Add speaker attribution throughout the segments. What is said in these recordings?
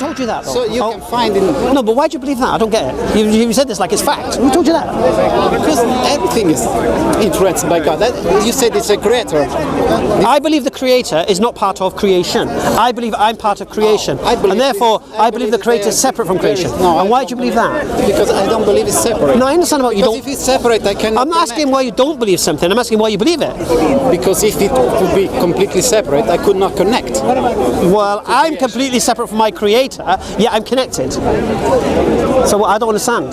Speaker 1: told you that, though?
Speaker 2: So you can find in...
Speaker 1: No, but why do you believe that? I don't get it. You said this like it's fact. Who told you that?
Speaker 2: Because everything is influenced by God. You said it's a creator.
Speaker 1: I believe the creator is not part of creation. I believe I'm part of creation. And therefore, I believe the creator is separate from creation. And why do you believe that?
Speaker 2: Because I don't believe it's separate.
Speaker 1: No, I understand about you don't...
Speaker 2: If it's separate, I cannot...
Speaker 1: I'm not asking why you don't believe something. I'm asking why you believe it.
Speaker 2: Because if it would be completely separate, I could not connect.
Speaker 1: Well, I'm completely separate from my creator, yet I'm connected. So I don't understand.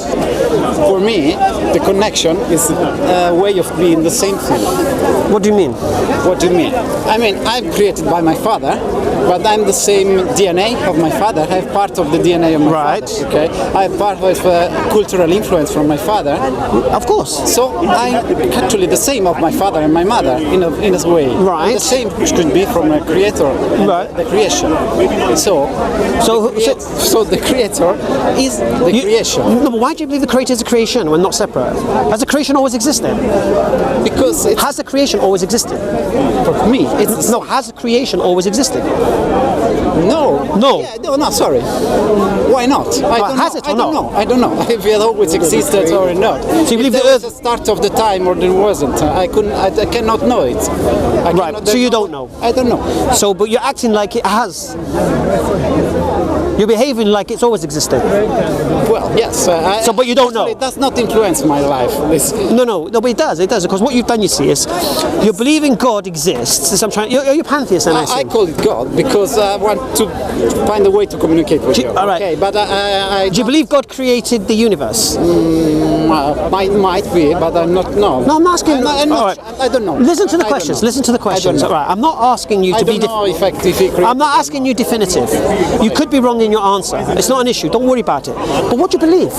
Speaker 2: For me, the connection is a way of being the same thing.
Speaker 1: What do you mean?
Speaker 2: What do you mean? I mean, I'm created by my father, but I'm the same DNA of my father. I have part of the DNA of my father. Okay, I have part of cultural influence from my father.
Speaker 1: Of course.
Speaker 2: So I'm actually the same of my father and my mother in a way.
Speaker 1: Right.
Speaker 2: The same which could be from a creator.
Speaker 1: Right.
Speaker 2: The creation. So the creator is the creation.
Speaker 1: No, but why do you believe the creator is a creation when not separate? Has the creation always existed?
Speaker 2: Because
Speaker 1: has the creation always existed?
Speaker 2: For me, it's
Speaker 1: no. Has the creation always existed?
Speaker 2: No.
Speaker 1: No.
Speaker 2: Yeah, no. Sorry. Why not?
Speaker 1: Has it or not?
Speaker 2: I don't know if it always existed or not.
Speaker 1: So you believe
Speaker 2: there
Speaker 1: the Earth?
Speaker 2: Was a start of the time or there wasn't? I cannot know it.
Speaker 1: Right. So you don't know.
Speaker 2: I don't know.
Speaker 1: So, but you're acting like it has. You're behaving like it's always existed.
Speaker 2: Well, yes.
Speaker 1: But you don't know.
Speaker 2: It does not influence my life.
Speaker 1: No, but it does. It does, because what you've done, you see, is you're believing God exists. You're pantheist, then
Speaker 2: I call it God because I want to find a way to communicate with you.
Speaker 1: All right.
Speaker 2: Okay, but
Speaker 1: do you believe God created the universe?
Speaker 2: Might be, but I'm not. No.
Speaker 1: No, I'm asking.
Speaker 2: I don't know.
Speaker 1: Listen to the questions. Listen to the questions. All right. I'm not asking you to be. I'm not asking you definitive. You could be wrong in your answer. It's not an issue. Don't worry about it. But what do you believe?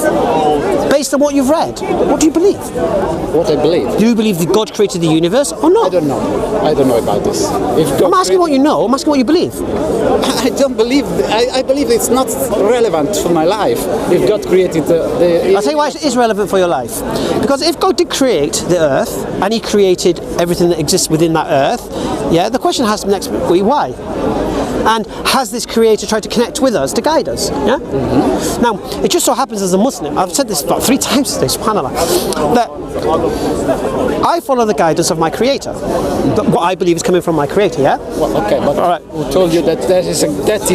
Speaker 1: Based on what you've read, what do you believe?
Speaker 2: What I believe.
Speaker 1: Do you believe that God created the universe or not?
Speaker 2: I don't know. I don't know about this.
Speaker 1: I'm asking what you know. I'm asking what you believe.
Speaker 2: I don't believe. I believe it's not relevant for my life. If God created the
Speaker 1: I'll tell you why it is relevant for your life. Because if God did create the earth and He created everything that exists within that earth, yeah, the question has to next be why. And has this creator tried to connect with us to guide us? Yeah? Mm-hmm. Now, it just so happens as a Muslim, I've said this about 3 times today, subhanAllah, that I follow the guidance of my creator. What I believe is coming from my creator, yeah?
Speaker 2: Well, okay, but all right. Who told you that that is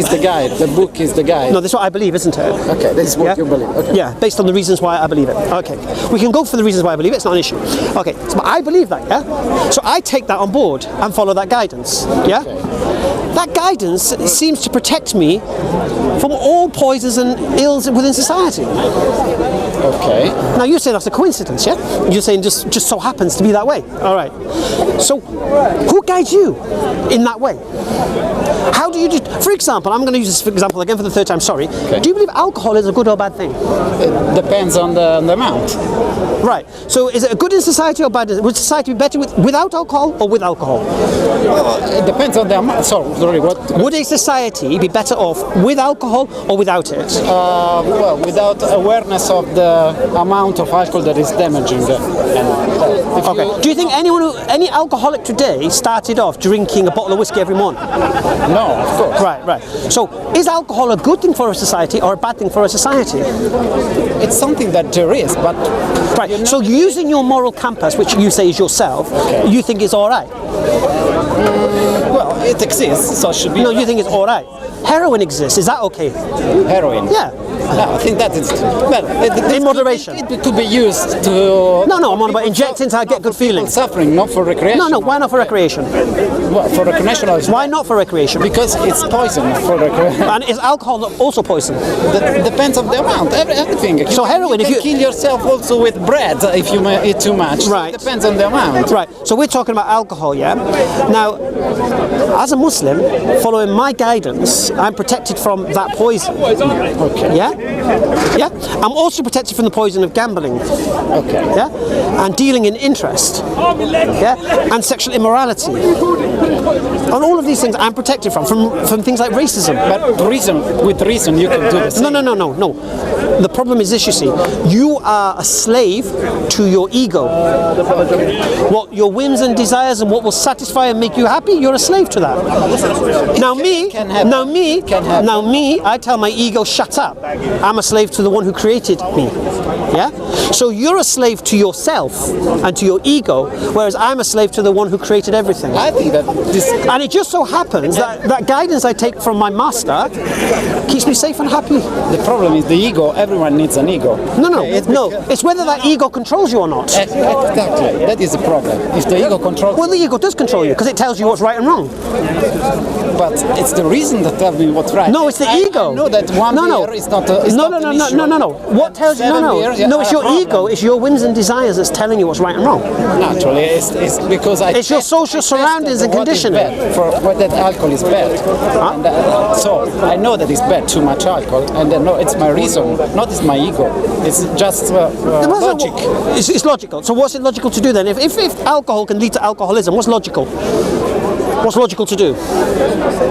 Speaker 2: the guide, the book is the guide?
Speaker 1: No, this is what I believe, isn't it?
Speaker 2: Okay, this is what you believe. Okay.
Speaker 1: Yeah, based on the reasons why I believe it. Okay, we can go for the reasons why I believe it, it's not an issue. Okay, so I believe that, yeah? So I take that on board and follow that guidance, yeah? Okay. That guidance seems to protect me from all poisons and ills within society.
Speaker 2: Okay.
Speaker 1: Now you say that's a coincidence, yeah? You're saying just so happens to be that way. All right. So who guides you in that way? How do you do? For example, I'm going to use this example again for the 3rd time. Sorry. Okay. Do you believe alcohol is a good or bad thing?
Speaker 2: It depends on the amount.
Speaker 1: Right. So is it a good in society or bad? Would society be better without alcohol or with alcohol?
Speaker 2: It depends on the amount. Sorry, what?
Speaker 1: Would a society be better off with alcohol or without it?
Speaker 2: Well, without awareness of the amount of alcohol that is damaging.
Speaker 1: Okay. Do you think any alcoholic today started off drinking a bottle of whiskey every morning?
Speaker 2: No, of course.
Speaker 1: Right. So is alcohol a good thing for a society or a bad thing for a society?
Speaker 2: It's something that there is, but...
Speaker 1: Right, so using your moral compass, which you say is yourself, you think it's all right?
Speaker 2: Well, it exists, so it should be...
Speaker 1: No, you think it's all right. Heroin exists, is that okay?
Speaker 2: Heroin?
Speaker 1: Yeah.
Speaker 2: No, I think that is... Well,
Speaker 1: in moderation.
Speaker 2: It could be used to...
Speaker 1: No, I'm on about injecting to get good feeling.
Speaker 2: Suffering, not for recreation.
Speaker 1: No, why not for recreation?
Speaker 2: Well, for recreational...
Speaker 1: Why not for recreation?
Speaker 2: Because it's poison for recreation.
Speaker 1: And is alcohol also poison?
Speaker 2: Depends on the amount, everything.
Speaker 1: So heroin,
Speaker 2: if you kill yourself also with bread if you eat too much.
Speaker 1: Right.
Speaker 2: It depends on the amount.
Speaker 1: Right, so we're talking about alcohol, yeah? Now, as a Muslim, following my guidance, I'm protected from that poison.
Speaker 2: Okay.
Speaker 1: Yeah? I'm also protected from the poison of gambling.
Speaker 2: Okay.
Speaker 1: Yeah? And dealing in interest. Yeah? And sexual immorality. And all of these things I'm protected from things like racism.
Speaker 2: But with reason you can do this.
Speaker 1: No. The problem is this, you see, you are a slave to your ego. What your whims and desires and what will satisfy and make you happy, you're a slave to that. Now me, I tell my ego, shut up. I'm a slave to the one who created me. Yeah? So you're a slave to yourself and to your ego, whereas I'm a slave to the one who created everything.
Speaker 2: I think that this...
Speaker 1: And it just so happens that guidance I take from my master keeps me safe and happy.
Speaker 2: The problem is the ego. Everyone needs an ego.
Speaker 1: No. It's whether that ego controls you or not.
Speaker 2: Exactly. That is the problem. If the ego controls...
Speaker 1: Well, the ego does control you because it tells you what's right and wrong.
Speaker 2: But it's the reason that tells me what's right.
Speaker 1: No, it's the ego.
Speaker 2: I know that one beer is not an issue.
Speaker 1: No. What tells you? No, it's your ego. It's your whims and desires that's telling you what's right and wrong.
Speaker 2: Naturally, it's because
Speaker 1: it's your social surroundings and conditioning.
Speaker 2: For what that alcohol is bad. And, so I know that it's bad, too much alcohol, and no, it's my reason, not it's my ego. It's just logic.
Speaker 1: It's logical. So what's it logical to do then? If alcohol can lead to alcoholism, what's logical? What's logical to do?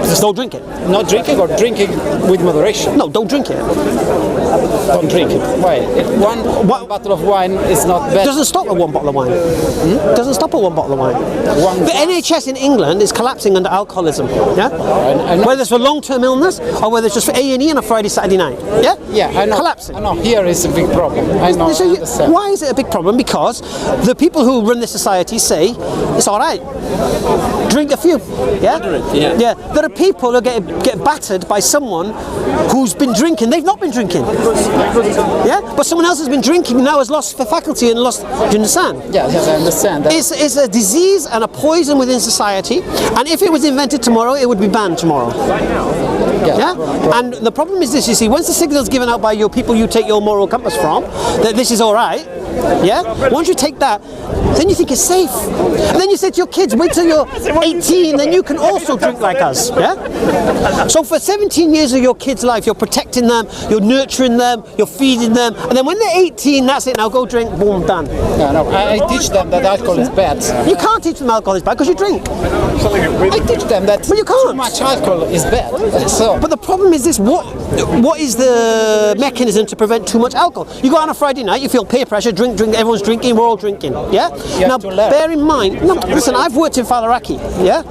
Speaker 1: Just don't drink it.
Speaker 2: Not drinking or drinking with moderation?
Speaker 1: No, don't drink it.
Speaker 2: Don't drink it. Why? One bottle of wine is not bad.
Speaker 1: Doesn't stop at one bottle of wine. Doesn't stop at one bottle of wine. The NHS in England is collapsing under alcoholism. Yeah. Whether it's for long-term illness or whether it's just for A&E on a Friday, Saturday night. Yeah.
Speaker 2: Yeah, I know.
Speaker 1: Collapsing.
Speaker 2: I know. Here is a big problem. I know.
Speaker 1: So why is it a big problem? Because the people who run this society say it's all right. Drink a few. Yeah. There are people who get battered by someone who's been drinking. They've not been drinking. Yeah, but someone else has been drinking now has lost the faculty and lost. Do you understand?
Speaker 2: Yes, I understand that.
Speaker 1: It's a disease and a poison within society, and if it was invented tomorrow, it would be banned tomorrow. Yeah? And the problem is this, you see, once the signal is given out by your people you take your moral compass from, that this is all right, yeah? Once you take that, then you think it's safe. And then you say to your kids, wait till you're 18, then you can also drink like us, yeah? So for 17 years of your kids' life, you're protecting them, you're nurturing them, you're feeding them, and then when they're 18, that's it, now go drink, boom, done.
Speaker 2: No, I teach them that alcohol is bad.
Speaker 1: You can't teach them alcohol is bad because you drink.
Speaker 2: I teach them that
Speaker 1: you can't.
Speaker 2: Too much alcohol is bad. So.
Speaker 1: But the problem is this, what is the mechanism to prevent too much alcohol? You go on a Friday night, you feel peer pressure, drink, everyone's drinking, we're all drinking, yeah? Now, bear in mind, listen, I've worked in Falaraki, yeah?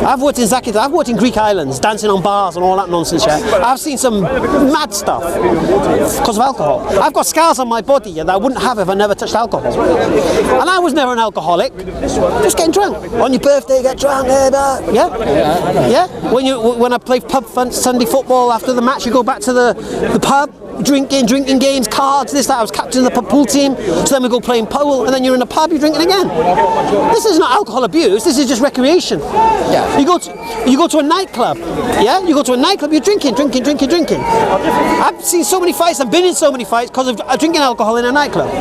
Speaker 1: I've worked in Zakita, I've worked in Greek islands, dancing on bars and all that nonsense, yeah? I've seen some mad stuff because of alcohol. I've got scars on my body that I wouldn't have if I never touched alcohol. And I was never an alcoholic, just getting drunk. On your birthday, get drunk, yeah? Yeah? When I play pub Sunday football, after the match, you go back to the pub, drinking games, cards, this, that. I was captain of the pub pool team, so then we go playing pool, and then you're in a pub, you're drinking again. This is not alcohol abuse, this is just recreation. Yeah. You go to a nightclub, yeah? You go to a nightclub, you're drinking. I've seen so many fights, I've been in so many fights because of drinking alcohol in a nightclub.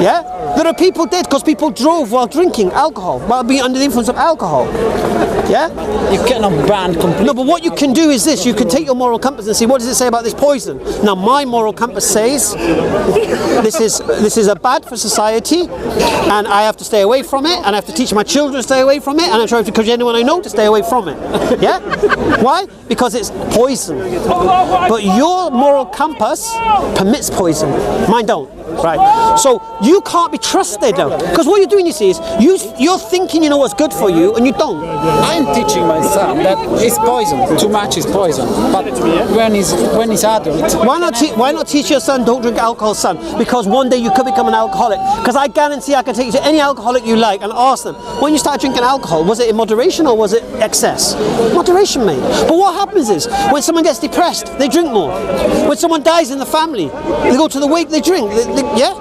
Speaker 1: Yeah? There are people dead because people drove while drinking alcohol, while being under the influence of alcohol. Yeah?
Speaker 2: You cannot ban completely.
Speaker 1: No, but what you can do is this, you can take your moral compass and see what does it say about this poison. Now my moral compass says this is a bad for society and I have to stay away from it and I have to teach my children to stay away from it and I try to encourage anyone I know to stay away from it. Yeah? Why? Because it's poison. But your moral compass permits poison. Mine don't. Right. So you can't be trusted now. Because what you're doing, you see, is you're thinking you know what's good for you and you don't.
Speaker 2: I'm teaching my son that it's poison. Too much is poison. But when he's adult,
Speaker 1: why not teach your son don't drink alcohol, son? Because one day you could become an alcoholic. Because I guarantee I can take you to any alcoholic you like and ask them, when you start drinking alcohol, was it in moderation or was it excess? Moderation, mate. But what happens is, when someone gets depressed, they drink more. When someone dies in the family, they go to the wake, they drink. Yeah?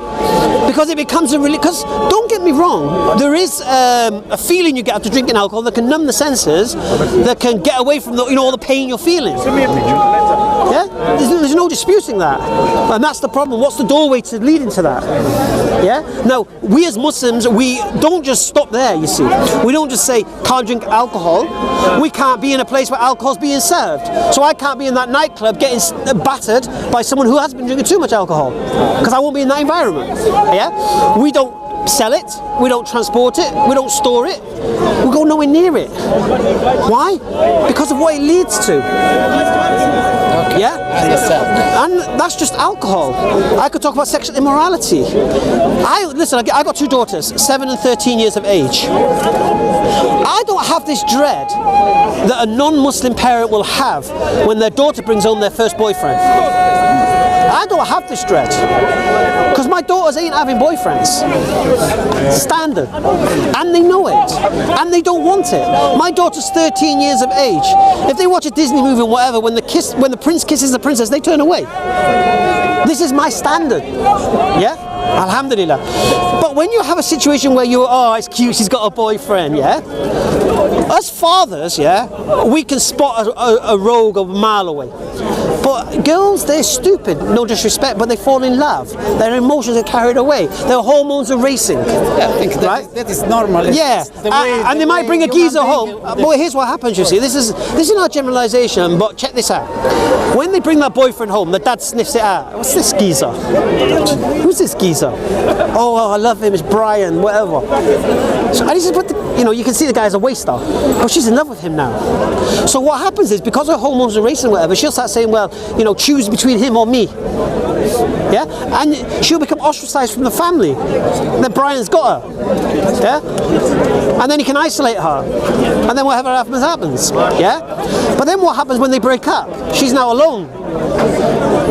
Speaker 1: Because it becomes a really... Because, don't get me wrong, there is a feeling you get after drinking alcohol that can numb the senses, that can get away from all the pain you're feeling. Yeah? There's no disputing that. And that's the problem. What's the doorway to lead into that? Yeah? Now, we as Muslims, we don't just stop there, you see. We don't just say, can't drink alcohol. We can't be in a place where alcohol's being served. So I can't be in that nightclub getting battered by someone who has been drinking too much alcohol. Because I won't be in that environment. Yeah? We don't sell it, we don't transport it, we don't store it, we go nowhere near it. Why? Because of what it leads to.
Speaker 2: Okay.
Speaker 1: Yeah? And that's just alcohol. I could talk about sexual immorality. Listen, I got 2 daughters, 7 and 13 years of age. I don't have this dread that a non-Muslim parent will have when their daughter brings home their first boyfriend. I don't have this dread because my daughters ain't having boyfriends. Standard. And they know it. And they don't want it. My daughter's 13 years of age. If they watch a Disney movie or whatever, when the prince kisses the princess, they turn away. This is my standard. Yeah? Alhamdulillah. But when you have a situation where it's cute, she's got a boyfriend, yeah? As fathers, yeah, we can spot a rogue a mile away. But girls, they're stupid, no disrespect, but they fall in love. Their emotions are carried away. Their hormones are racing.
Speaker 2: Yeah, I think that is normal.
Speaker 1: Yeah, and they might bring a geezer home. Boy, here's what happens, you see. This is not generalization, but check this out. When they bring that boyfriend home, the dad sniffs it out. What's this geezer? Who's this geezer? Oh, I love him, it's Brian, whatever. And he says, but you can see the guy's a waster. But she's in love with him now. So what happens is, because her hormones are racing, whatever, she'll start saying, well, choose between him or me. Yeah? And she'll become ostracized from the family. And then Brian's got her. Yeah? And then he can isolate her. And then whatever happens. Yeah? But then what happens when they break up? She's now alone.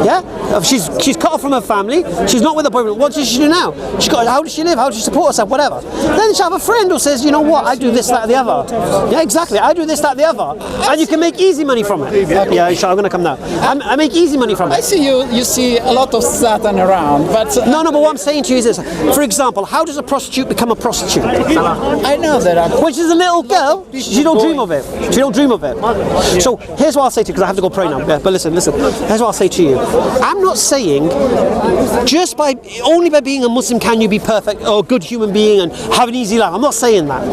Speaker 1: Yeah? She's cut off from her family. She's not with her boyfriend. What does she do now? How does she live? How does she support herself? Whatever. Then she'll have a friend who says, you know what? I do this, that, the other. Yeah, exactly. I do this, that, the other. And you can make easy money from it. Yeah, I'm going to come now. I make easy money from it.
Speaker 2: I see you see a lot of Satan around, but
Speaker 1: no, but what I'm saying to you is this. For example, how does a prostitute become a prostitute?
Speaker 2: I know that.
Speaker 1: When she's a little girl, she don't dream of it. She don't dream of it. So here's what I'll say to you, because I have to go pray now. Yeah, but listen. Here's what I'll say to you. I'm not saying only by being a Muslim can you be perfect or a good human being and have an easy life. I'm not saying that.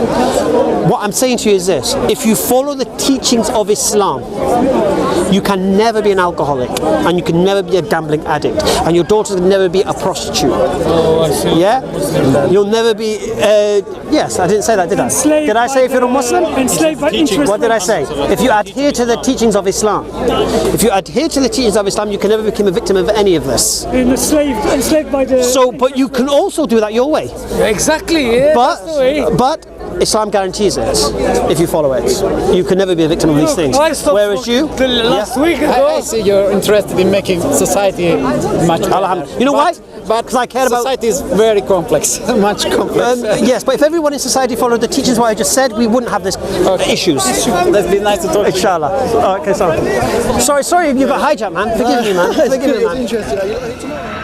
Speaker 1: What I'm saying to you is this. If you follow the teachings of Islam, you can never be an alcoholic, and you can never be a gambling addict, and your daughter can never be a prostitute.
Speaker 3: Oh, I see.
Speaker 1: Yeah? You'll never be... yes, I didn't say that, did I? Did I say if you're a Muslim?
Speaker 3: Enslaved by interest.
Speaker 1: What did I say? If you adhere to the teachings of Islam. If you adhere to the teachings of Islam, you can never become a victim of any of this.
Speaker 3: Enslaved by the...
Speaker 1: So, but you can also do that your way.
Speaker 3: Exactly, yeah, that's the way.
Speaker 1: But Islam guarantees it if you follow it. You can never be a victim of these things. Whereas you...
Speaker 3: Last week ago...
Speaker 2: I see you're interested in making society much better.
Speaker 1: You know why?
Speaker 2: But
Speaker 1: because I care about...
Speaker 2: Society is very complex, much complex.
Speaker 1: Yes, but if everyone in society followed the teachings what I just said, we wouldn't have this issues.
Speaker 2: That's been nice to talk to you.
Speaker 1: Inshallah. Oh, okay, sorry if you got hijacked, man. Forgive me, man. Forgive me, man.